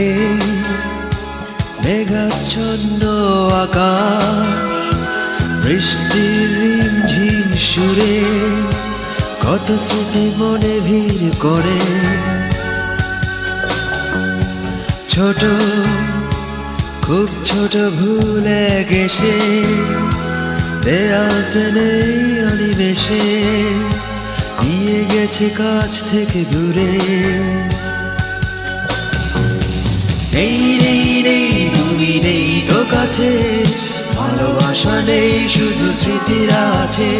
এই মেঘাচ্ছন্ন আকাশ, বৃষ্টির রিমঝিম সুরে কত স্মৃতি মনে ভিড় করে। ছোট, খুব ছোট ভুলে গেছে, দেয়াল টেনে অনিমেষে নিয়ে গেছে কাছ থেকে দূরে। নেই নেই নেই তুমি নেই তো কাছে, ভালোবাসা নেই শুধু স্মৃতিরা আছে।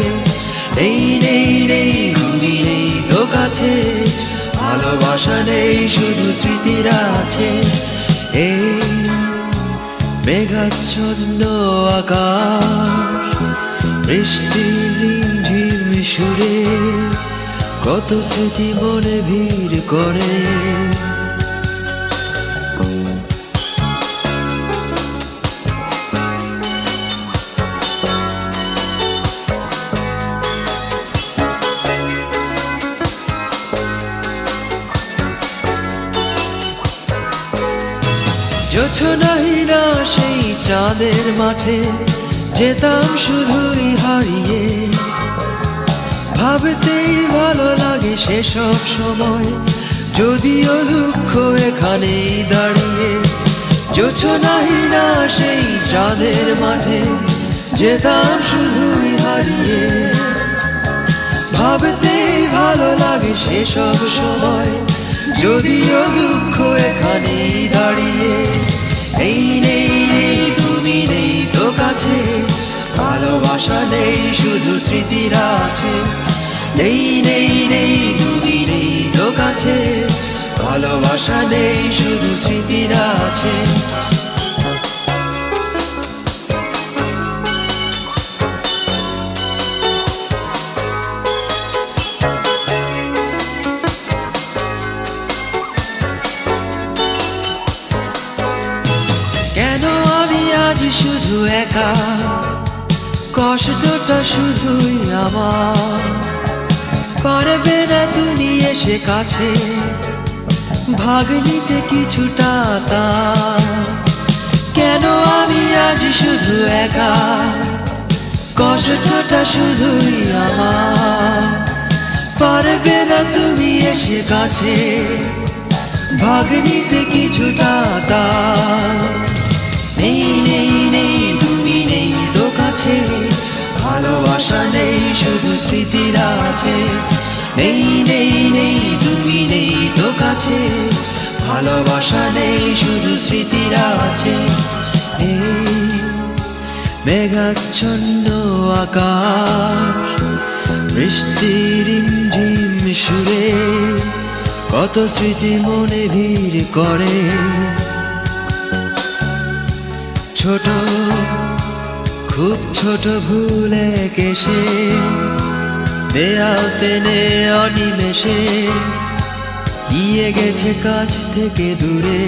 নেই নেই নেই তুমি নেই তো কাছে, ভালোবাসা নেই শুধু স্মৃতিরা আছে। এই মেঘাচ্ছন্ন আকাশ, বৃষ্টির রিমঝিম সুরে কত স্মৃতি মনে ভিড় করে। জোছনাহীনা সেই চাঁদের মাঠে যেতাম শুধুই হারিয়ে, ভাবতেই ভালো লাগে সেসব সময়, যদিও দুঃখ এখানেই দাঁড়িয়ে। জোছনাহীনা সেই চাঁদের মাঠে যেতাম শুধুই হারিয়ে, ভাবতেই ভালো লাগে সেসব সময়, যদিও দুঃখ এখানেই দাঁড়িয়ে। এই নেই নেই তুমি নেই তো কাছে, ভালোবাসা নেই শুধু স্মৃতিরা আছে। নেই নেই নেই তুমি নেই তো কাছে, ভালোবাসা নেই শুধু স্মৃতিরা আছে। শুধু একা, কষ্টটা শুধুই আমার, পারবে না তুমি এসে কাছে ভাগ নিতে কিছুটা তা। কেন আমি আজ শুধু একা, কষ্টটা শুধুই আমার, পারবে না তুমি এসে কাছে ভাগ নিতে কিছুটা তা। নেই নেই নেই তুমি নেই তো কাছে, ভালোবাসা নেই শুধু স্মৃতিরা আছে। নেই নেই নেই তুমি নেই তো কাছে, ভালোবাসা নেই শুধু স্মৃতিরা আছে। এই মেঘাচ্ছন্ন আকাশ, বৃষ্টির রিমঝিম সুরে কত স্মৃতি মনে ভিড় করে। ছোট, খুব ছোট ভুলে গেছে, দেয়াল টেনে অনিমেষে নিয়ে গেছে কাছ থেকে দূরে।